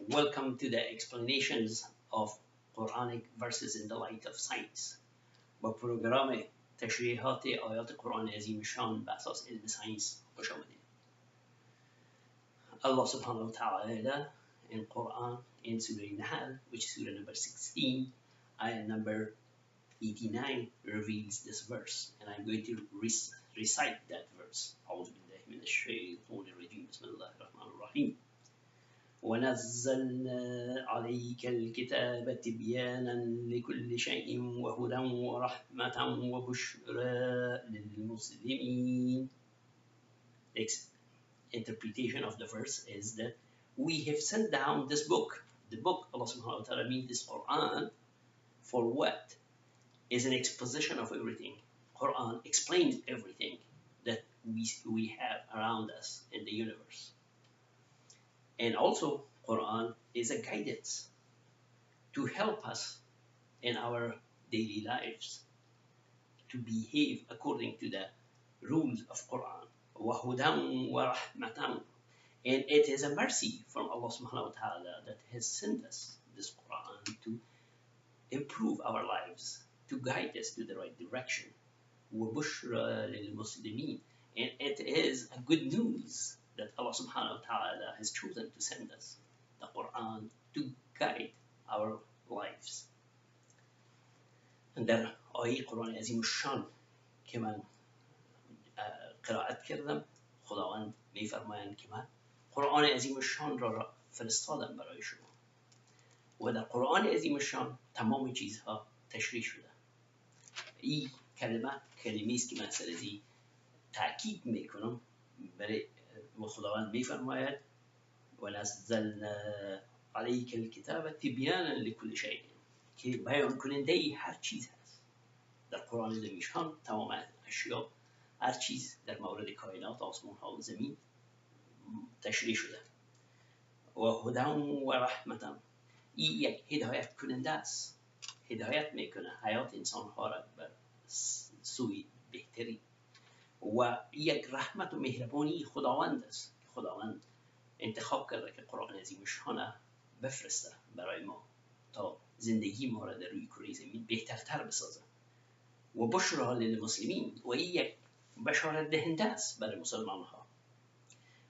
Welcome to the explanations of Quranic verses in the light of science. با پروگرام تشریحات آیات قرآن عظیم شان به اساس علم ساینس خوش آمدید. Allah subhanahu wa ta'ala in Quran in Surah Nahl, which is Surah number 16, ayah number 89, reveals this verse, and I'm going to recite that verse. أعوذ بالله من الشيطان الرجيم. بسم الله الرحمن الرحيم. ونزلنا عليك الكتاب تبيانا لكل شيء وهدى ورحمة وبشرى للمسلمين. The interpretation of the verse is that we have sent down this book. The book, Allah subhanahu wa ta'ala means this Quran, for what? Is an exposition of everything. Quran explains everything that we have around us in the universe. And also, Quran is a guidance to help us in our daily lives to behave according to the rules of Quran. وَهُدًى وَرَحْمَةً. And it is a mercy from Allah subhanahu wa ta'ala that has sent us this Quran to improve our lives, to guide us to the right direction. وَبُشْرَى لِلْمُسْلِمِينَ. And it is a good news that Allah subhanahu wa ta'ala has chosen to send us the Quran to guide our lives. در آیه قرآن عظیم الشان که من قرائت کردم، خداوند میفرمایند که من قرآن عظیم الشان را فرستادم برای شما و در قرآن عظیم الشان تمام چیزها تشریح شده. این کلمه است که من سرزی تأکید میکنم برای خداوند میفرماید و نزلنا علیک الکتاب تبیانا لکل شیء، که بیان کننده هر چیز هست. در قرآن عظیم الشان تمام اشیا، هر چیز در مورد کائنات، آسمان ها و زمین تشریح شده. و هدی و رحمتا، این یک هدایت کننده است، هدایت میکنه حیات انسان ها را بر سوی بهتری. و یک رحمت و مهربانی خداوند است. خداوند انتخاب کرده که قرآن عظیم شان بفرسته برای ما تا زندگی ما را در روی کره زمین بهترتر بسازه. و بشری للمسلمین، و این یک بشارت دهنده است برای مسلمان ها.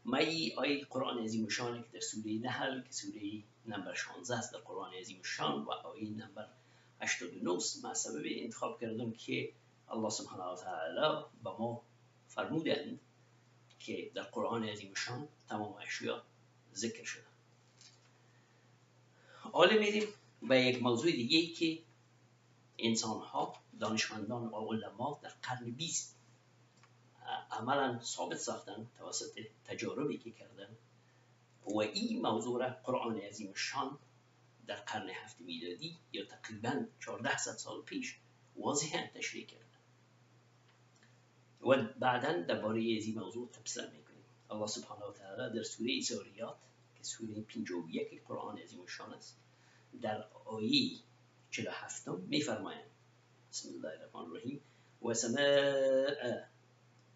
ما این آیه قرآن عظیم شان که در سوره نحل که سوره نمبر 16 است در قرآن عظیم شان و آیه نمبر 89 ما سبب انتخاب کردم که الله سبحانه و تعالی با ما فرمودند که در قرآن عظیم شان تمام اشیا ذکر شده. حالا میریم به یک موضوع دیگه که انسان ها، دانشمندان و علما در قرن 20 عملا ثابت ساختن توسط تجاربی که کردن و این موضوع را قرآن عظیم شان در قرن 7 میلادی یا تقریبا 1400 سال پیش واضحا تشریح کرد و بعدا درباره این موضوع تبصره میکنیم. الله سبحانه و تعالی در سوره زاریات که سوره 51 قرآن عظیم شان است در آیه 47 میفرمایند بسم الله الرحمن الرحیم و سماء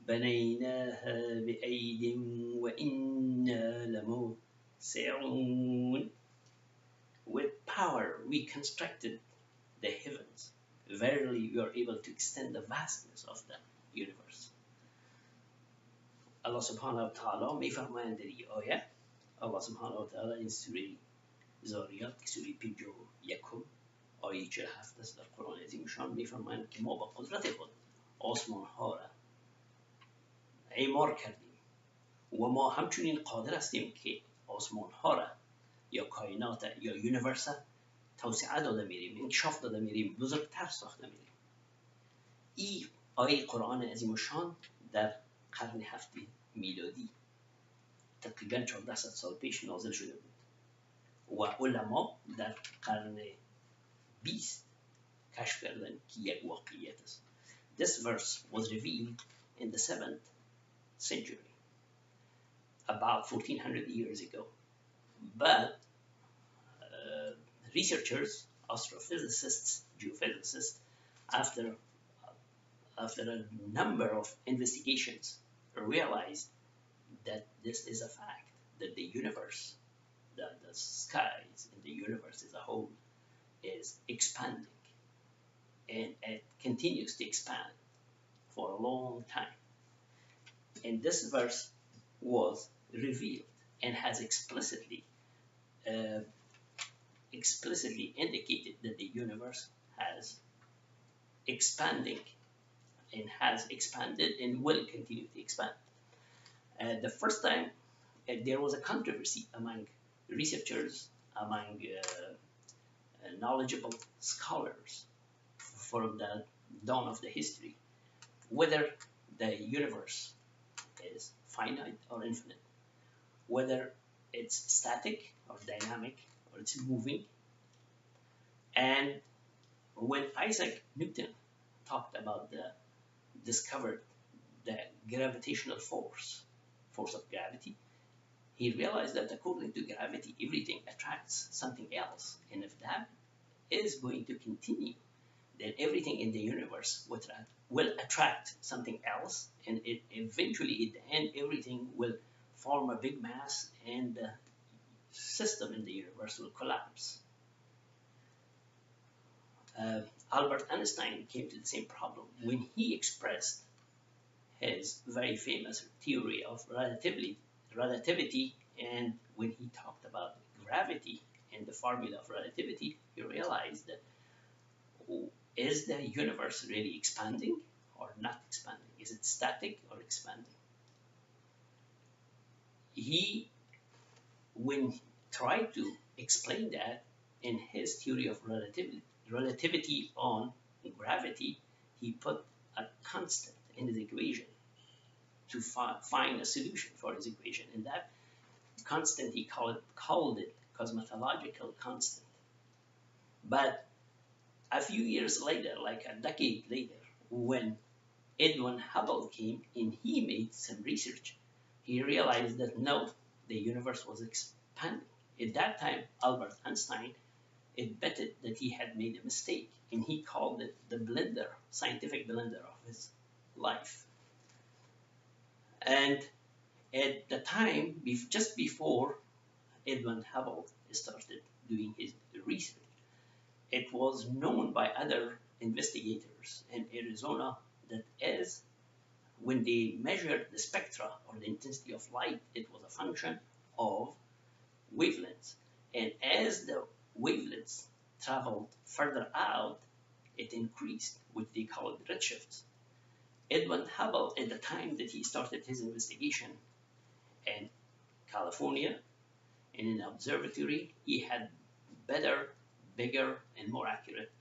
بنيناها بأيد وإنا لموسعون. With power we constructed the heavens. Verily we are able to extend the vastness of the universe. Allah subhanahu wa ta'ala میفرمایند در این آیه، Allah subhanahu wa ta'ala این سوره زاریات که سوره 51 آیه 47 است در قرآن عظیم شان میفرمایند که ما با قدرت خود آسمان ها را اعمار کردیم و ما همچنین قادر هستیم که آسمان ها را یا کائنات یا یونیورس توسعه داده میریم، انکشاف داده میریم، بزرگتر ساخته میریم. این آیه قرآن عظیم الشان در قرن 7 میلادی تقریبا 1400 سال پیش نازل شده بود و علما در قرن 20 کشف کردن که یک واقعیت است. This verse was revealed in the 7th century, about 1400 years ago. But researchers, astrophysicists, geophysicists, after a number of investigations, realized that this is a fact, that the universe the skies and the universe as a whole is expanding, and it continues to expand for a long time. And this verse was revealed and has uh, explicitly indicated that the universe has expanding and has expanded and will continue to expand. The first time there was a controversy among researchers, among knowledgeable scholars from the dawn of the history, whether the universe is finite or infinite, whether it's static or dynamic or it's moving. And when Isaac Newton talked about discovered the gravitational force of gravity, he realized that according to gravity, everything attracts something else. And if that is going to continue, then everything in the universe will attract something else, and eventually, at the end, everything will form a big mass, and the system in the universe will collapse. Albert Einstein came to the same problem when he expressed his very famous theory of relativity, and when he talked about gravity and the formula of relativity, he realized that, is the universe really expanding or not expanding? Is it static or expanding? He, when he tried to explain that in his theory of relativity on gravity, he put a constant in his equation to find a solution for his equation. And that constant, he called it cosmological constant. But a few years later, like a decade later, when Edwin Hubble came and he made some research, he realized that no, the universe was expanding. At that time, Albert Einstein admitted that he had made a mistake, and he called it the blender, scientific blender of his life. And at the time, just before Edwin Hubble started doing his research, it was known by other investigators in Arizona that as when they measured the spectra or the intensity of light, it was a function of wavelengths. And as the wavelengths traveled further out, it increased, which they called redshifts. Edwin Hubble, at the time that he started his investigation in California, in an observatory, he had better, bigger, and more accurate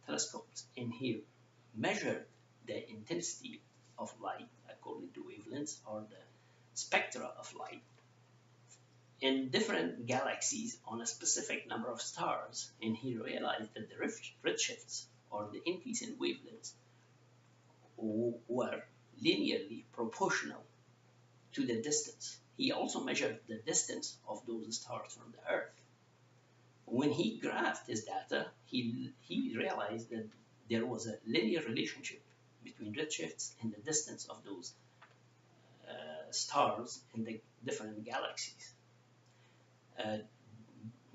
telescopes, and he measured the intensity of light according to wavelengths or the spectra of light in different galaxies on a specific number of stars, and he realized that the redshifts or the increase in wavelengths were linearly proportional to the distance. He also measured the distance of those stars from the Earth. When he graphed his data, he realized that there was a linear relationship between redshifts and the distance of those stars in the different galaxies.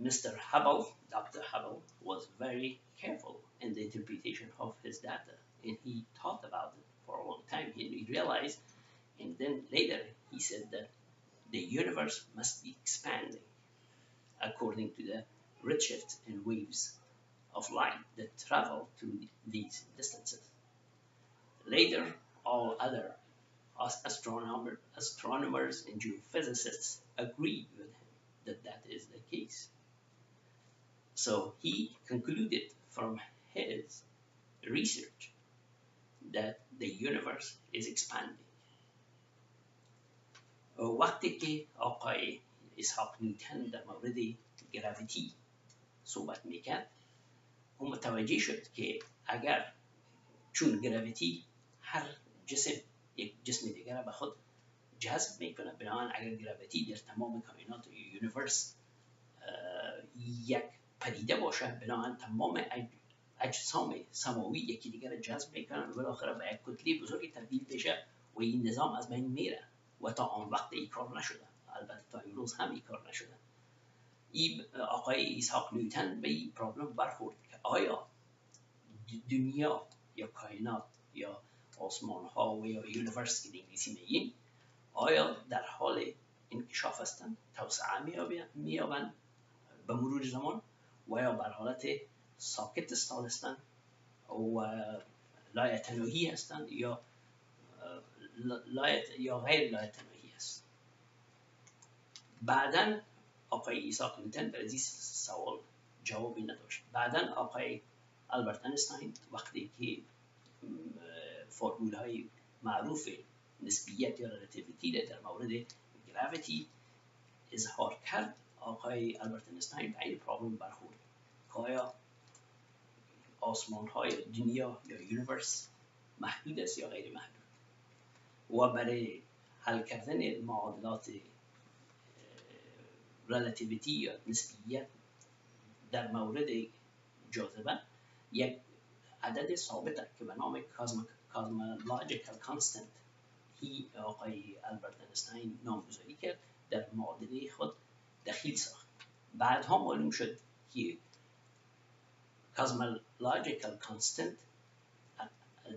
Mr. Hubble, Dr. Hubble, was very careful in the interpretation of his data, and he thought about it for a long time. He realized, and then later he said that the universe must be expanding according to the redshifts and waves of light that travel through these distances. Later, all other astronomers and geophysicists agreed with him that that is the case. So he concluded from his research that the universe is expanding. وقتی که آقای اسحاق نیوتن در مورد گراویتی صحبت میکرد، او متوجه شد که اگر چون گراویتی هر جسم یک جسم دیگر را به خود جذب میکنه، بنابراین اگر گراویتی در تمام کائنات یونیورس یک پدیده باشه، بنابراین تمام اجسام سماوی یکی دیگر را جذب میکنن و بالاخره به یک کتله بزرگی تبدیل بشه و این نظام از بین میره. و تا آن وقت این کار نشده، البته تا امروز هم این کار نشده. این آقای اسحاق نیوتن به این پرابلم برخورد که آیا دنیا یا کائنات یا آسمان ها و یا یونیورس که انگلیسی میگیم آیا در حال انکشاف هستند، توسعه مییابند به مرور زمان و یا بر حالت ساکت استاد هستند و لایتناهی هستند یا غیر لایتناهی است. بعداً آقای اسحاق نیوتن برای این سوال جوابی نداشت. بعداً آقای آلبرت اینشتین وقتی که فرمول های معروف نسبیت یا ریلیتیویتی در مورد گراویتی اظهار کرد، آقای آلبرت اینشتین به این پرابلم برخورد که آیا آسمان های دنیا یا یونیورس محدود است یا غیر محدود و برای حل کردن معادلات ریلیتیویتی یا نسبیت در مورد جاذبه یک عدد ثابت که به نام کازمولوژیکال کانستنت هی آقای آلبرت اینشتین نامگذاری کرد، در معادله خود دخیل ساخت. بعدها معلوم شد که کازمولوژیکال کانستنت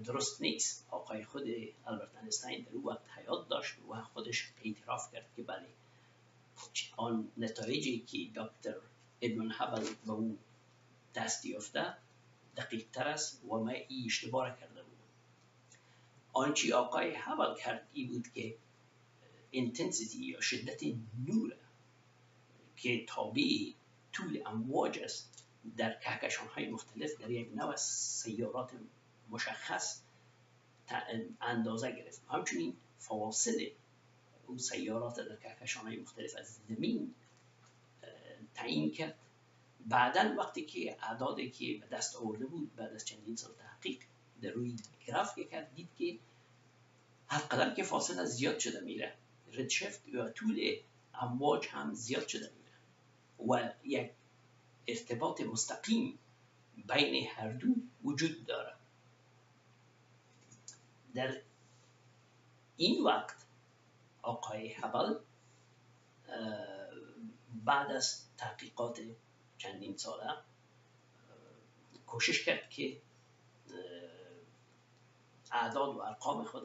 درست نیست. آقای خود آلبرت اینشتین در اون وقت حیات داشت و خودش اعتراف کرد که بله آن نتایجی که دکتر ادمون هابل به او دست یافته دقیق تر است و من این اشتباه کرده بودم. آنچه آقای هابل کرد این بود که اینتنسیتی یا شدت نور که تابع طول امواج است در کهکشان های مختلف در یک نوع سیارات مشخص اندازه گرفت. همچنین فواصل اون سیارات در کهکشان های مختلف از زمین تعیین کرد. بعداً وقتی که اعدادی که به دست آورده بود بعد از چندین سال تحقیق در روی گراف کرد، دید که هر قدر که فاصله زیاد شده میره ردشفت یا طول امواج هم زیاد شده میره و یک ارتباط مستقیم بین هر دو وجود داره. در این وقت آقای هابل بعد از تحقیقات چندین ساله کوشش کرد که اعداد و ارقام خود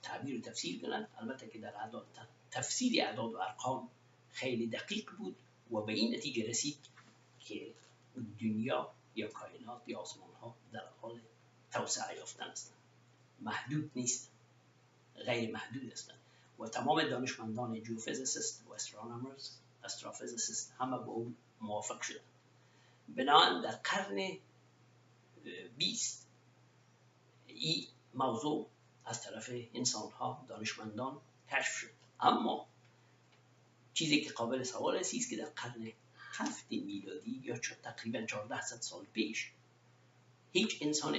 تعبیر و تفسیر کنند. البته که در تفسیر اعداد و ارقام خیلی دقیق بود و به این نتیجه رسید که دنیا یا کائنات یا آسمان ها در حال توسعه یافتن هستند، محدود نیستند، غیر محدود هستند و تمام دانشمندان جیوفیزیست و استرافیزیست همه با اون موافق شدند. بنابراین در قرن 20 این موضوع از طرف انسان ها دانشمندان کشف شد. اما چیزی که قابل سوال است که در قرن 7 میلادی یا تقریبا 1400 سال پیش هیچ انسان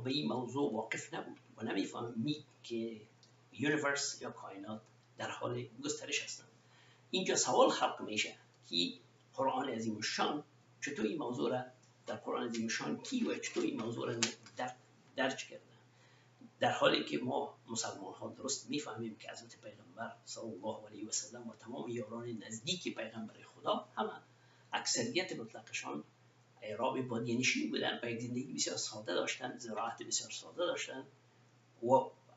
به این موضوع واقف نبود و نمیفهمید که یونیورس یا کائنات در حال گسترش هستند. اینجا سوال خلق میشه که قرآن عظیم الشان چطور این موضوع را در قرآن عظیم الشان کی و چطور این موضوع را درج کرده، در حالی که ما مسلمان ها درست میفهمیم که حضرت پیغمبر صلی الله علیه و سلم و تمام یاران نزدیک پیغمبر خدا همه اکثریت مطلقشان اعراب بادیه‌نشین بودن و یک زندگی بسیار ساده داشتن، زراعت بسیار ساده داشتن و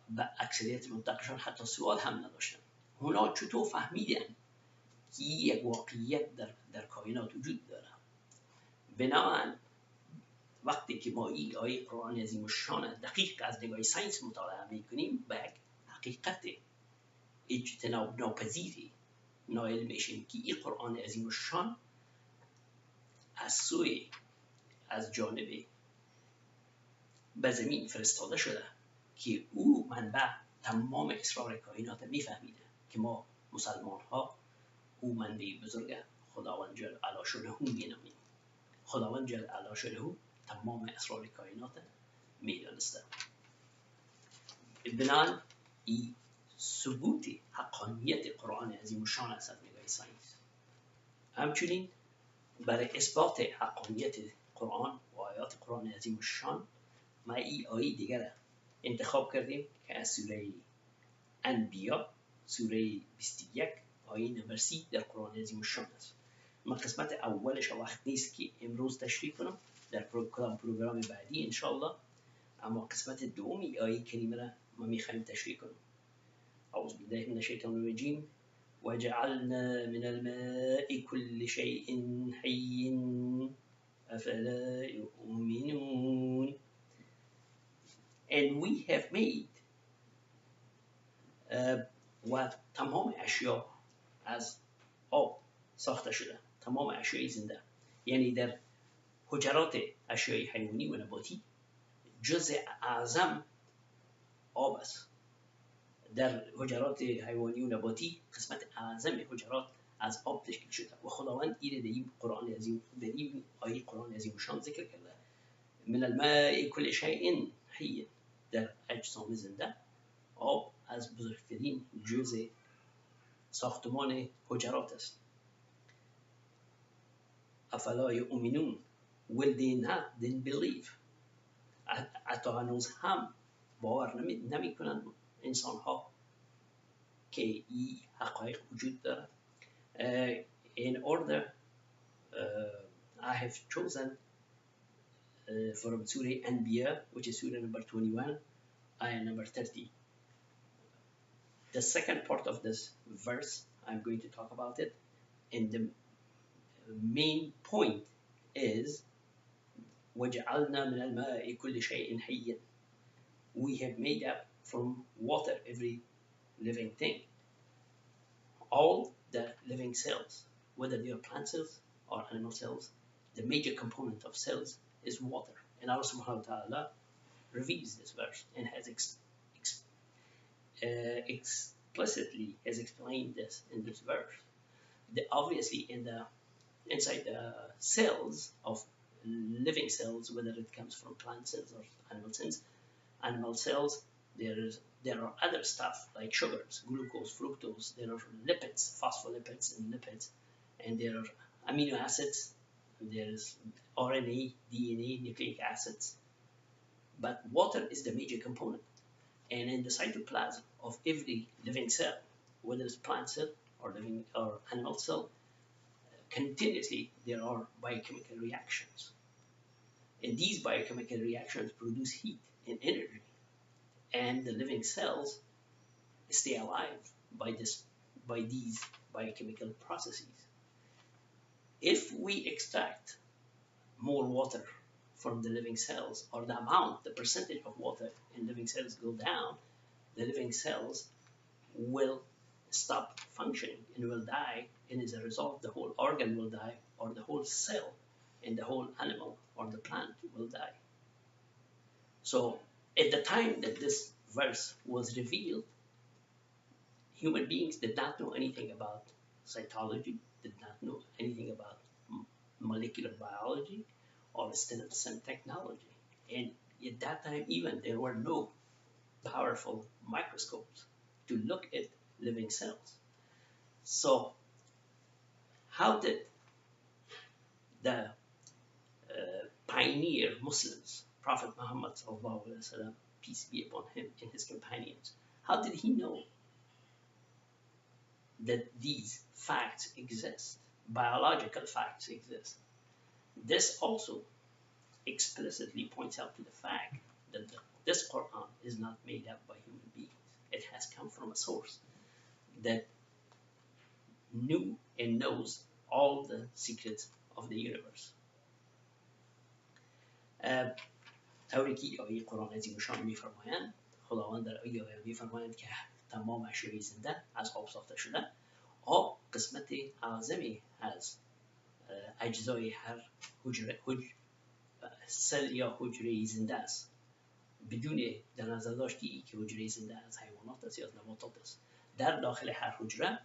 به اکثریت مطلقشان حتی سواد هم نداشتن. اونا چطور فهمیدن که یک واقعیت در کائنات وجود داره؟ بنابراین وقتی که ما این آیه قرآن عظیم الشان دقیق از نگاه ساینس مطالعه میکنیم به یک حقیقت اجتناب ناپذیری نائل میشیم که این قرآن عظیم الشان از جانب به زمین فرستاده شده که او منبع تمام اسرار کائنات میفهمیده که ما مسلمان ها او منبع بزرگ خداوند جل علا شانه مینامیم. خداوند جل علا شانه تمام اسرار کائنات میدانسته. بنابراین این ثبوت حقانیت قرآن عظیم الشان است از نگاه ساینس. همچنین برای اثبات حقانیت قرآن و آیات قرآن عظیم الشان ما این آیه دیگر انتخاب کردیم که از سوره انبیا سوره 21 آیه نمبر 30 در قرآن عظیم الشان است من قسمت اولش وقت نیست که امروز تشریح کنم، در پروگرام بعدی انشالله. اما قسمت دومی آیه کریمه را ما میخوایم تشریح کنم. اعوذ بالله من الشیطان الرجیم وجعلنا من الماء كل شيء حي أفلا يؤمنون. And we have made و تمام اشیا از آب ساخته شده، تمام اشیای زنده. یعنی در حجرات اشیای حیوانی و نباتی جزء اعظم آب است. در حجرات حیوانی و نباتی قسمت اعظم حجرات از آب تشکیل شده و خداوند این در این قرآن عظیم، در این آیه قرآن عظیم شان ذکر کرده من الماء كل شيء حي. در اجسام زنده آب از بزرگترین جزء ساختمان حجرات است. افلا یؤمنون will they not then believe. حتی هنوز هم باور نمی کنند انسان ها که این حقایق وجود دارد. In order I have chosen from Surah Anbiya, which is Surah number 21, ayah number 30. The second part of this verse, I'm going to talk about it, and the main point is وَجَعَلْنَا مِنَ الْمَاءِ كُلِّ شَيْءٍ حَيٍّ. We have made up from water every living thing. All the living cells, whether they are plant cells or animal cells, the major component of cells is water. And Allah subhanahu wa ta'ala reveals this verse and has explicitly has explained this in this verse. Obviously, inside the cells of living cells, whether it comes from plant cells or animal cells, there are other stuff like sugars, glucose, fructose. There are lipids, phospholipids and lipids, and there are amino acids. There is RNA, DNA, nucleic acids. But water is the major component. And in the cytoplasm of every living cell, whether it's plant cell or animal cell, continuously there are biochemical reactions. And these biochemical reactions produce heat and energy. And the living cells stay alive by these biochemical processes. If we extract more water from the living cells, or the percentage of water in living cells go down, the living cells will stop functioning and will die, and as a result the whole organ will die, or the whole cell and the whole animal or the plant will die. So at the time that this verse was revealed, human beings did not know anything about cytology, did not know anything about molecular biology or stem technology. And at that time even there were no powerful microscopes to look at living cells. So how did the pioneer Muslims, Prophet Muhammad sallallahu alaihi wasallam, peace be upon him, and his companions, how did he know that these facts exist, biological facts exist? This also explicitly points out to the fact that this Quran is not made up by human beings. It has come from a source that knew and knows all the secrets of the universe. طوری که آیه قرآن عظیم شان میفرمایند، خداوند در آیه میفرمایند که تمام اشیای زنده از آب ساخته شده. آب قسمت اعظمی از اجزای هر سل یا حجره زنده است، بدون در نظر داشتی که حجره زنده از حیوانات است یا از نباتات است. در داخل هر حجره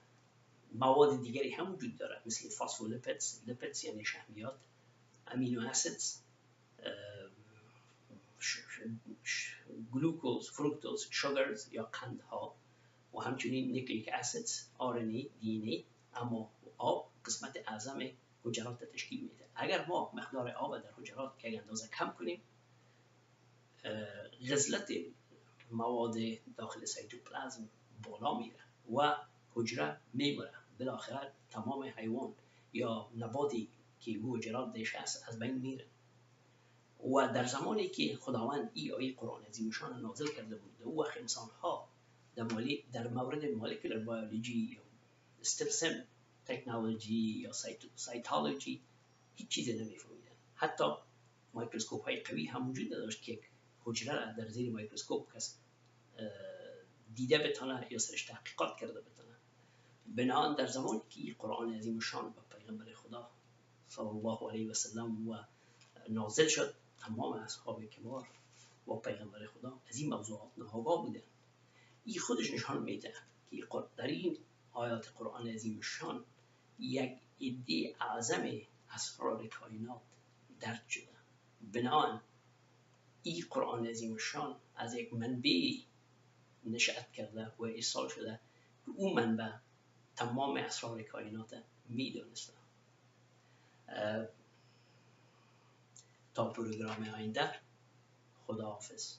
مواد دیگری هم وجود دارد، مثل فاسفولیپیدز، لیپیدز یعنی شحمیات، امینو اسیدز، گلوکوز، فروکتوز، شوگرز یا قندها، و همچنین نیوکلیک اسیدز، RNA، DNA. اما آب قسمت اعظم حجرات تشکیل میده. اگر ما مقدار آب در حجرات یک اندازه کم کنیم، غزلت مواد داخل سایتوپلازم بالا میره و حجره میمونه. بالاخره تمام حیوان یا نباتی که موجرات دیش هست از بین میره. و در زمانی که خداوند این آیه قرآن عظیمشان نازل کرده بود، او وقت انسان ها در مورد مولکولر بیولوژی یا استم تکنولوژی یا سایتولوژی هیچ چیزی نمیفهمیدن. حتی میکروسکوپ های قوی هم وجود نداشت که حجره را در زیر میکروسکوپ کس دیده بتونه یا سرش تحقیقات کرده بتونه. بنابراین در زمانی که قرآن عظیم شان و پیغمبر خدا صلی الله علیه و سلم و نازل شد، تمام اصحاب کبار و پیغمبر خدا از این موضوعات ناآگاه بودند. این خودش نشان میده که در این آیات قرآن عظیم شان یک عده اعظم اسرار کائنات درک شده. بنابراین این قرآن عظیم شان از یک منبع نشأت کرده و ارسال شده که اون منبع تمام اسرار کائنات میدونسته. تا پروگرام آینده، خداحافظ.